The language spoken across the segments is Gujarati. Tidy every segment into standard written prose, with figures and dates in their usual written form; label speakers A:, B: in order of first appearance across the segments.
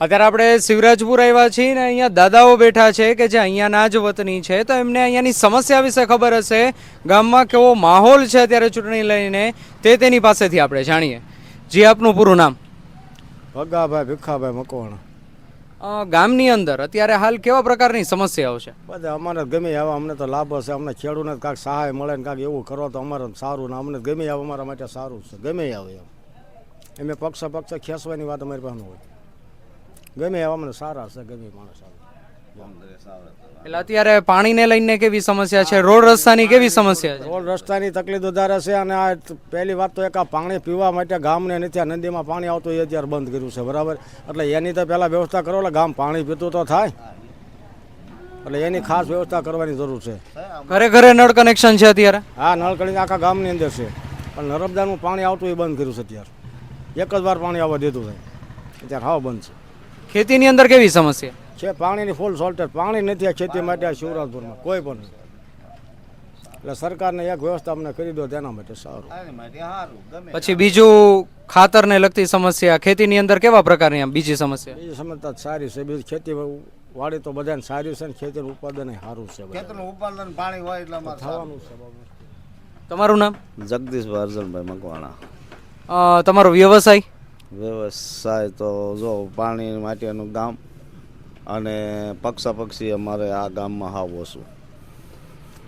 A: અત્યારે આપણે શિવરાજપુર આવ્યા છીએ ને અહીંયા દાદાઓ બેઠા છે કે જે અહીંયાના જ વતની છે તો એમને અહીંયાની સમસ્યા વિશે ખબર હશે ગામમાં કેવો માહોલ છે અત્યારે ચૂંટણી લઈને તેની પાસેથી આપણે જાણીએ જી આપનું પૂરું નામ
B: ભગાભાઈ ભીખાભાઈ મકવાણા
A: ગામની અંદર અત્યારે હાલ કેવા પ્રકારની સમસ્યાઓ છે
B: બધા અમારે ગમે આવે અમને તો લાભ હશે અમને ખેડૂને કાંઈક સહાય મળે ને કાંઈક એવું કરો તો અમારે સારું ને અમને ગમે આવે અમારા માટે સારું છે ગમે આવે એમ એમ પક્ષ ખેંચવાની વાત અમારી પાસે હોય ગમે એવા મને સારા છે ગમે માણસ
A: એટલે અત્યારે પાણીને લઈને કેવી સમસ્યા છે રોડ રસ્તાની કેવી સમસ્યા છે
B: રોડ રસ્તાની તકલીફ વધારે છે અને આ પહેલી વાત તો એક આ પાણી પીવા માટે ગામને નથી આ નદીમાં પાણી આવતું એ અત્યારે બંધ કર્યું છે બરાબર એટલે એની તો પહેલાં વ્યવસ્થા કરો એટલે ગામ પાણી પીતું તો થાય એટલે એની ખાસ વ્યવસ્થા કરવાની જરૂર છે
A: ઘરે ઘરે નળ કનેક્શન છે અત્યારે
B: હા નળ કણી આખા ગામની અંદર છે પણ નર્મદાનું પાણી આવતું એ બંધ કર્યું છે અત્યારે એક જ વાર પાણી આવવા દેતું થાય અત્યારે હાવ બંધ છે
A: ખેતીની અંદર કેવી સમસ્યા
B: છે પાણીની ફૂલ શોર્ટેજ પાણી નથી આ ખેતી માટે આ શિવરાજપુરમાં કોઈ પણ નથી. એટલે સરકારને એક વ્યવસ્થા અમને કરી દો તેના માટે સારું
A: પછી બીજું ખાતરને લગતી સમસ્યા ખેતીની અંદર કેવા પ્રકારની આમ બીજી સમસ્યા
B: બીજી સમજતા સારી છે બીજી ખેતી વાડી તો બધાને સારી છે ને ખેતીનું ઉત્પાદન સારું છે
C: ખેતરનું ઉત્પાદન પાણી હોય એટલે
B: થવાનું છે
A: તમારું નામ
C: જગદીશભાઈ અર્જનભાઈ મકવાણા
A: તમારો
C: વ્યવસાય તો જો પાણી માટેનું ગામ અને પક્ષી અમારે આ ગામમાં હાવ ઓછું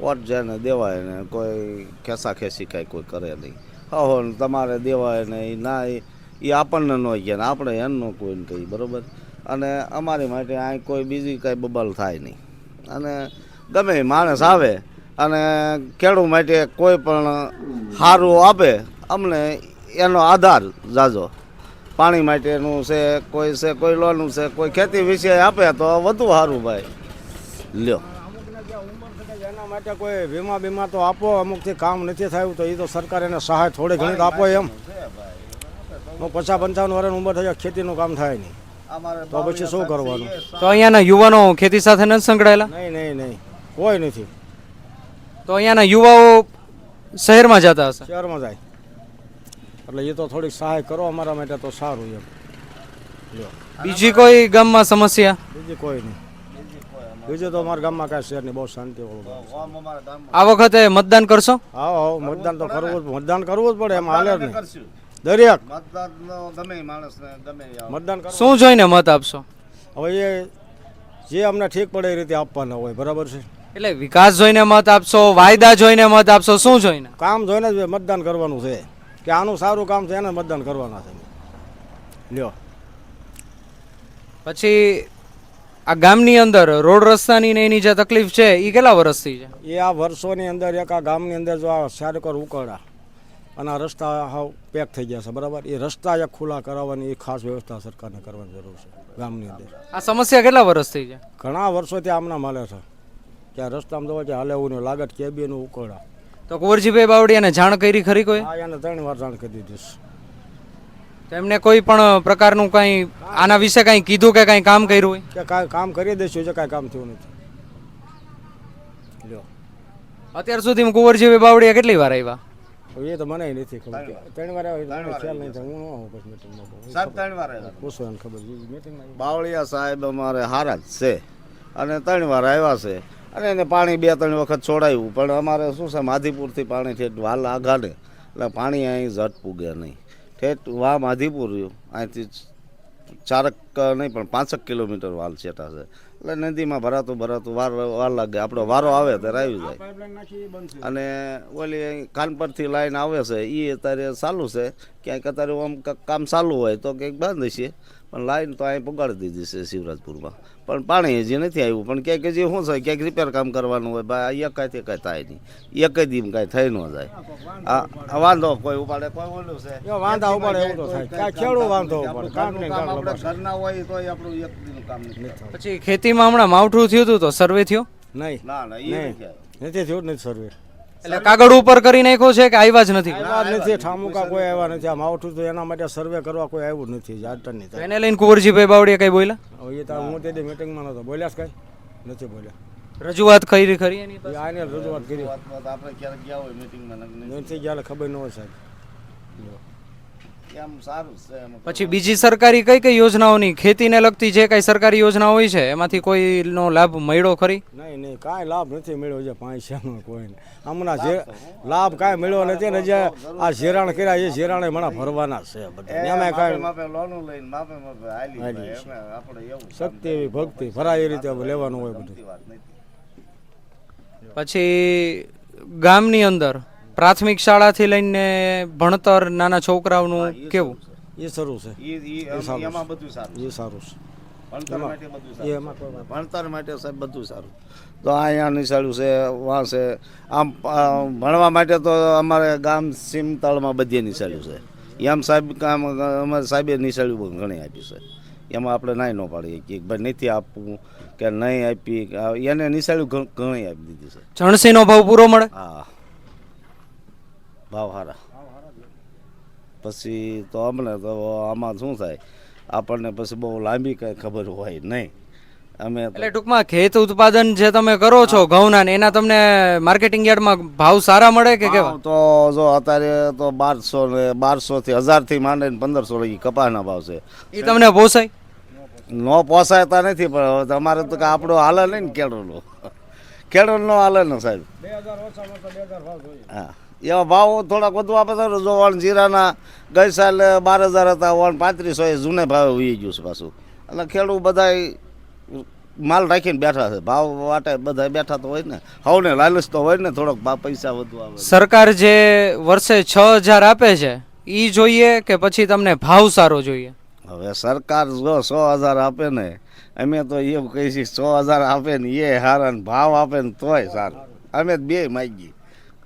C: વોટ જેને દેવાય ને કોઈ ખેંચી કાંઈ કોઈ કરે નહીં હો તમારે દેવાય ને એ ના એ આપણને ન કહે ને આપણે એમનો કોઈને કહી બરાબર અને અમારી માટે અહીં કોઈ બીજી કાંઈ બબાલ થાય નહીં અને ગમે માણસ આવે અને ખેડૂત માટે કોઈ પણ સારું આપે અમને એનો આધાર જાજો પાણી માટેનું છે કોઈ લોનનું છે કોઈ ખેતી વિશે આપે તો વધુ સારું ભાઈ લ્યો
B: એના માટે કોઈ વીમા તો આપો અમુકથી કામ નથી થયું તો એ તો સરકાર એને સહાય થોડી ઘણી તો આપો એમ 50-55 વર્ષની ઉંમર થઈ ખેતીનું કામ થાય નહીં તો પછી શું કરવાનું
A: તો અહીંયાના યુવાનો ખેતી સાથે નથી સંકળાયેલા
B: નહીં કોઈ નથી
A: તો અહીંયાના યુવાઓ શહેરમાં જતા હશે
B: શહેરમાં જાય એટલે એ તો થોડીક સહાય કરો અમારા માટે તો સારું એમ
A: બીજી કોઈ ગામમાં સમસ્યા
B: બીજી કોઈ નહીં બીજું તો અમારા ગામમાં કાંઈ શહેરની બહુ શાંતિ
A: આ વખતે મતદાન કરશો
B: આવો મતદાન તો મતદાન કરવું જ પડે એમ હાલે જ નહીં દરેક મતદાન
A: શું જોઈને મત આપશો
B: હવે એ જે અમને ઠીક પડે એ રીતે આપવાના હોય બરાબર છે
A: એટલે વિકાસ જોઈને મત આપશો વાયદા જોઈને મત આપશો શું જોઈને
B: કામ જોઈને જ મતદાન કરવાનું છે કે આનું સારું કામ છે એને મતદાન કરવાના છે લ્યો
A: પછી આ ગામની અંદર રોડ રસ્તાની ને એની જે તકલીફ છે એ કેટલા વર્ષથી છે
B: એ આ વર્ષોની અંદર એક આ ગામની અંદર જો આ સારકર ઉકળા અને આ રસ્તા હાવ પેક થઈ ગયા છે બરાબર એ રસ્તા એક ખુલ્લા કરાવવાની એ ખાસ વ્યવસ્થા સરકારને કરવાની જરૂર છે ગામની અંદર
A: આ સમસ્યા કેટલા વર્ષથી છે
B: ઘણા વર્ષોથી આમના મળે છે કે આ રસ્તામાં જોવા છે હાલે એવું નહીં લાગત કેબીનું ઉકળા
A: તો કુંવરજીભાઈ બાવળિયાને જાણ કરી ખરી કોઈ
B: હા એને 3 વાર જાણ કરી દીધીશ
A: તેમને કોઈ પણ પ્રકારનું કંઈ આના વિશે કંઈ કીધું કે કંઈ કામ કર્યું હોય
B: કે કાંઈ કામ કરી દઈશું છે કાંઈ કામ થયું નથી લ્યો
A: અત્યાર સુધી કુંવરજીભાઈ બાવળિયા કેટલી વાર આવ્યા
B: એ તો મને નથી ખબર 3 વાર આવ્યા ખ્યાલ નહીં થાય હું ન આવું પછી મીટિંગમાં પૂછો એને ખબર મીટિંગમાં
C: બાવળિયા સાહેબ અમારે હારા જ છે અને 3 વાર આવ્યા છે અને એને પાણી 2-3 વખત છોડાયું પણ અમારે શું છે માધીપુરથી પાણી ઠેઠ વાલ આઘાને એટલે પાણી અહીં ઝટ પૂગે નહીં ઠેઠ વા માધીપુર રહ્યું અહીંથી 4 નહીં પણ 5 કિલોમીટર વાલ છેટા છે એટલે નદીમાં ભરાતું વાર લાગે આપણો વારો આવે ત્યારે આવી જાય અને ઓલી કાનપરથી લાઈન આવે છે એ અત્યારે ચાલુ છે ક્યાંક અત્યારે આમ કામ ચાલુ હોય તો કંઈક બંધ છે પણ લાઈન તો અહીં પગાડી દીધી છે શિવરાજપુરમાં પણ પાણી હજી નથી આવ્યું પણ ક્યાંક હજી શું છે ક્યાંક રિપેર કામ કરવાનું હોય ભાઈ એકાથી કાંઈ થાય નહીં એક જ દીમ કાંઈ થઈ ન જાય આ વાંધો કોઈ ઉપાડે કોઈ ઓલું છે
B: વાંધા ઉપાડે એવું તો થાય કાંઈ ખેડૂત વાંધો ઉપાડે કામ નહીં
C: આપણે ઘરના હોય તો આપણું એક દીનું કામ નહીં
A: પછી ખેતીમાં હમણાં માવઠું થયું હતું તો સર્વે થયો
B: નહીં
C: ના એ
B: નથી થયું જ નથી સર્વે
A: એટલે કાગળ ઉપર કરી નાખ્યો છે કે આવ્યા જ નથી
B: નથી ઠામુકા કોઈ આવ્યા નથી આ માવઠું તો એના માટે સર્વે કરવા કોઈ આવ્યું નથી જાટની
A: તો એને લઈને કુંવરજીભાઈ બાવળિયા કઈ બોલ્યા
B: હવે એ તો હું તે મીટિંગમાં નતો બોલ્યા જ કાંઈ નથી બોલ્યા
A: રજૂઆત કરી ખરી એની પાસે?
B: આને રજૂઆત કરી
C: આપણે ક્યારેક ગયા હોય મીટિંગમાં
B: નથી ગયા ખબર ન હોય સાહેબ
C: એમ સારું છે એમ
A: પછી બીજી સરકારી કઈ કઈ યોજનાઓની ખેતીને લગતી જે કઈ સરકારી યોજના હોય છે એમાંથી કોઈનો લાભ મળ્યો ખરી?
B: નહીં કાંઈ લાભ નથી મળ્યો છે પૈસાનો કોઈને હમણાં જે લાભ કાંઈ મળ્યો નથી ને જે આ ઝેરાણ કર્યા એ ઝેરાણે મને ભરવાના છે બધા એમાં કાંઈ
C: માપે લોનું લઈને માપે હાલી
B: હાલી
C: જાય. એમાં આપણે એવું
B: શક્તિ એવી ભક્તિ ભરાય એ રીતે લેવાનું હોય બધું.
C: વાત નથી.
A: પછી ગામની અંદર પ્રાથમિક શાળાથી લઈને ભણતર નાના છોકરાઓનું કેવું?
B: એ શરૂ છે
C: એમાં બધું સારું
B: એ સારું છે
C: ભણતર માટે બધું
B: એ
C: સારું
B: એમાં કોઈ વાત
C: ભણતર માટે સાહેબ બધું સારું તો અહીંયા નિશાળ્યું છે વાં છે આમ ભણવા માટે તો અમારે ગામ સીમતળમાં બધે નિશાળ્યું છે એમ સાહેબ કામ અમારે સાહેબે નિશાળ્યું ઘણી આપી છે એમાં આપણે નાઈ ન પાડીએ કે ભાઈ નથી આપવું કે નહીં આપી એને નિશાળ્યું ઘણી આપી દીધી છે.
A: જણસીનો ભાવ પૂરો મળે?
C: હા ભાવ સારા પછી તો અમને તો આમાં શું થાય આપણને પછી બહુ લાંબી કાંઈ ખબર હોય નહીં અમે તો
A: એટલે ટૂંકમાં ખેત ઉત્પાદન જે તમે કરો છો ઘઉંના ને એના તમને માર્કેટિંગ યાર્ડમાં ભાવ સારા મળે કે કેવા?
C: ભાવ તો જો અત્યારે તો 1200 થી 1000 થી માંડીને 1500 લગી કપાસના ભાવ છે.
A: એ તમને પોસાય?
C: નો પોસાયતા નથી પણ હવે તમારે તો કે આપણો હાલે નહીં ને ખેડૂતનો હાલે ને સાહેબ.
B: 2000 ઓછામાં તો 2000 ભાવ જોઈએ.
C: હા એવા ભાવ થોડાક વધુ આપે તો જો વણ જીરાના ગઈ સાલ 12000 હતા વણ 3500 એ જૂને ભાવે ઉઈ ગયું છે પાછું. એટલે ખેડૂત બધાય માલ રાખીને બેઠા છે ભાવ વાટે બધા બેઠા તો હોય ને હવને લાલચ તો હોય ને થોડોક પૈસા વધુ આવે.
A: સરકાર જે વર્ષે 6000 આપે છે ઈ જોઈએ કે પછી તમને ભાવ સારો જોઈએ?
C: હવે સરકાર જો 100,000 આપે ને અમે તો એવું કહી છીએ 100,000 આપે ને એ હારા ને ભાવ આપે ને તોય સારું. અમે બે માગીએ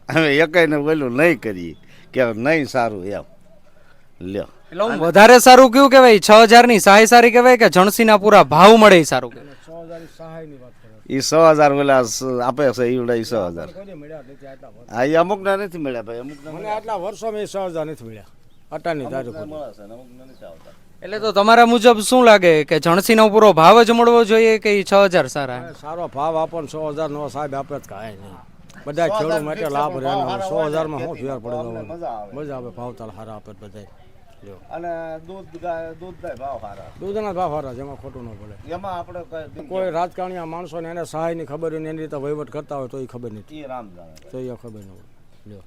C: અમે એકાઈને બોલું નહીં કરીએ કે નહીં સારું એમ લ્યો.
A: એટલે હું વધારે સારું કયું કહેવાય 6000 ની સહાય સારી કહેવાય કે જણસીના પૂરા ભાવ મળે એ સારું કહેવાય?
B: 6000 ની સહાયની વાત કરે
C: એ 100,000 ઓલા આપે છે ઈવડે 100,000
B: કોઈ મળ્યા નથી આટલા વર્ષ.
C: હા એ અમુકના નથી મળ્યા ભાઈ અમુકના
B: મને આટલા વર્ષોમાં 6000 નથી મળ્યા અટાની તારીખ સુધી.
C: મળે છે ને અમુકના નથી આવતા.
A: એટલે તો તમારા મુજબ શું લાગે કે જણસીનો પૂરો ભાવ જ મળવો જોઈએ કે ઈ 6000 સારા?
B: સારો ભાવ આપો ને 100,000 નો સાહેબ આપે જ કાંઈ નહીં બધા ખેડૂત માટે લાભ રહે 100,000 માં શું ફેર પડે તો મજા આવે ભાવ તાલ સારા આપે બધા.
C: અને દૂધના ભાવ સારા
B: દૂધના ભાવ સારા છે એમાં ખોટું ન પડે.
C: એમાં આપણે
B: કોઈ રાજકારણીયા માણસોને એને સહાયની ખબર હોય ને એની રીતે વહીવટ કરતા હોય તો એ ખબર નથી
C: એ રામ જાણે.
B: તો એ ખબર ન હોય. લ્યો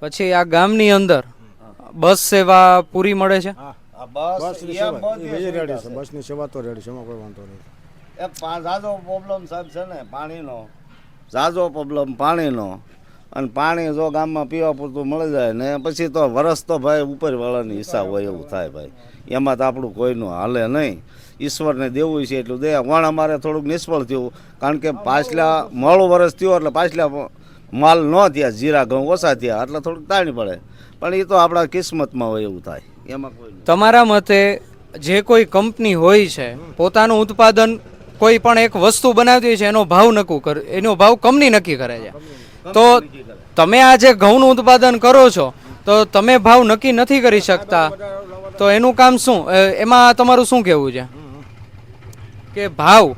A: પછી આ ગામની અંદર બસ સેવા પૂરી મળે છે?
B: હા
C: આ બસ
B: બસની
C: એમ
B: સેવા
C: બધી
B: એ બીજી
C: સુવિધા
B: રેડી છે બસની સેવા તો રેડી છે એમાં કોઈ વાંધો નહીં.
C: એક ઝાઝો પ્રોબ્લેમ સાહેબ છે ને પાણીનો ઝાઝો પ્રોબ્લેમ પાણીનો અને પાણી જો ગામમાં પીવા પૂરતું મળી જાય ને પછી તો વરસ તો ભાઈ ઉપરવાળાની હિસાબ હોય એવું થાય ભાઈ એમાં તો આપણું કોઈનું હાલે નહીં. ઈશ્વરને દેવું છે એટલું દે. વણ અમારે થોડુંક નિષ્ફળ થયું કારણ કે પાછલા મોડું વરસ થયું એટલે પાછલા માલ ન થયા જીરા ઘઉં ઓછા થયા એટલે થોડુંક તાણી પડે પણ એ તો આપણા કિસ્મતમાં હોય એવું થાય એમાં કોઈ
A: તમારા મતે જે કોઈ કંપની હોય છે પોતાનું ઉત્પાદન કોઈ પણ એક વસ્તુ બનાવતી હોય છે એનો ભાવ કંપની નક્કી કરે છે. તો તમે આ જે ઘઉંનું ઉત્પાદન કરો છો તો તમે ભાવ નક્કી નથી કરી શકતા તો એનું કામ શું? એમાં તમારું શું કહેવું છે કે ભાવ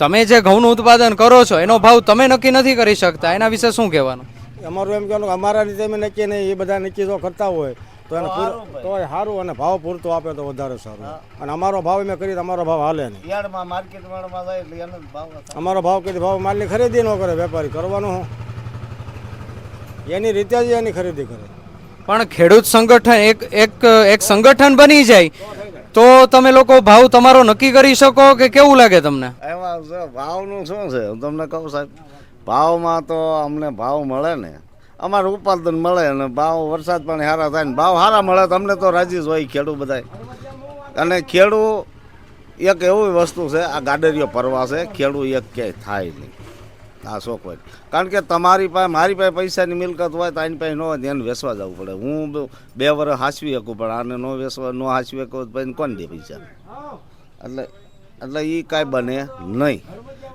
A: તમે જે ઘઉંનું ઉત્પાદન કરો છો એનો ભાવ તમે નક્કી નથી કરી શકતા એના વિશે શું કહેવાનું?
B: અમારું એમ કહેવાનું કે અમારા રીતે અમે નક્કી નહીં એ બધા નક્કી જો કરતા હોય તો એને તો સારું અને ભાવ પૂરતો આપે તો વધારે સારું અને અમારો ભાવ અમે કરીએ તો અમારો ભાવ હાલે નહીં.
C: યાર્ડમાં માર્કેટમાં જાય એટલે એનો ભાવ
B: અમારો ભાવ કરી ભાવ માલની ખરીદી ન કરે વેપારી કરવાનું શું એની રીતે જ એની ખરીદી કરે.
A: પણ ખેડૂત સંગઠન એક સંગઠન બની જાય તો તમે લોકો ભાવ તમારો નક્કી કરી શકો કે કેવું લાગે તમને?
C: એમાં ભાવનું શું છે હું તમને કહું સાહેબ ભાવમાં તો અમને ભાવ મળે ને અમારું ઉત્પાદન મળે અને ભાવ વરસાદ પાણી સારા થાય ને ભાવ સારા મળે તો અમને તો રાજી જ હોય ખેડૂત બધાય. અને ખેડૂત એક એવી વસ્તુ છે આ ગાડરીઓ પરવા છે ખેડૂત એક ક્યાંય થાય નહીં આ શોખ હોય કારણ કે તમારી પાસે મારી પાસે પૈસાની મિલકત હોય તો આની પાસે ન હોય એને વેચવા જવું પડે. હું 2 વર્ષ હાંસવી શકું પણ આને ન વેચવા ન હાંસવી શકું પછી કોણ દે પૈસા એટલે એ કાંઈ બને નહીં.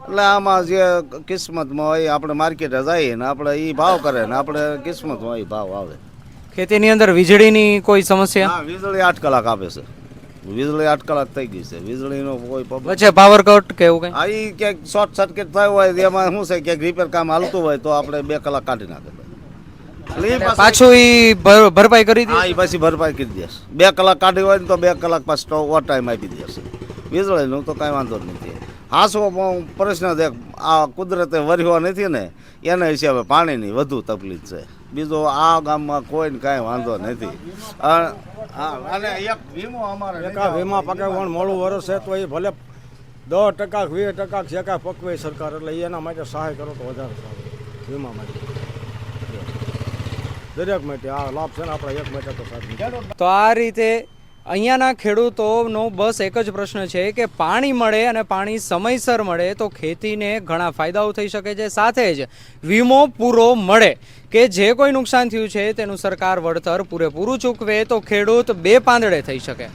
C: એટલે આમાં જે કિસ્મતમાં હોય આપણે માર્કેટે જઈએ ને આપણે એ ભાવ કરે ને આપણે કિસ્મતમાં હોય ભાવ આવે.
A: ખેતીની અંદર વીજળીની કોઈ સમસ્યા?
C: હા વીજળી 8 કલાક આપે છે વીજળી 8 કલાક થઈ ગઈ છે વીજળીનો કોઈ પ્રોબ્લેમ
A: વચ્ચે પાવર કટ કે એવું કંઈ?
C: આ ઈ ક્યાંક શોર્ટ સર્કિટ થયું હોય એમાં શું છે ક્યાંક રિપેર કામ હાલતું હોય તો આપણે 2 કલાક કાઢી નાખે એટલે એ પાછું
A: પાછું ઈ ભરપાઈ કરી દે
C: હા એ પછી ભરપાઈ કરી દેશે 2 કલાક કાઢી હોય ને તો 2 કલાક પાછું ઓવર ટાઈમ આપી દેશે વીજળીનું તો કાંઈ વાંધો જ નથી હાસો પ્રશ્ન છે આ કુદરતે વર્યો નથી ને એના હિસાબે પાણીની વધુ તકલીફ છે બીજો આ ગામમાં કોઈને કાંઈ વાંધો નથી અને એક વીમો અમારે
B: એક આ વીમા પકાવવાનું મોડું વરસ છે તો એ ભલે 10% 20% જેકા પકવે સરકાર એટલે એના માટે સહાય કરો તો વધારે સારું વીમા માટે દરેક માટે આ લાભ છે ને આપણા એક માટે તો સારું
A: તો આ રીતે અહીંયાના ખેડૂતોનો બસ એક જ પ્રશ્ન છે કે પાણી મળે અને પાણી સમયસર મળે તો ખેતીને ઘણા ફાયદાઓ થઈ શકે છે સાથે જ વીમો પૂરો મળે કે જે કોઈ નુકસાન થયું છે તેનું સરકાર વળતર પૂરેપૂરું ચૂકવે તો ખેડૂત બે પાંદડે થઈ શકે.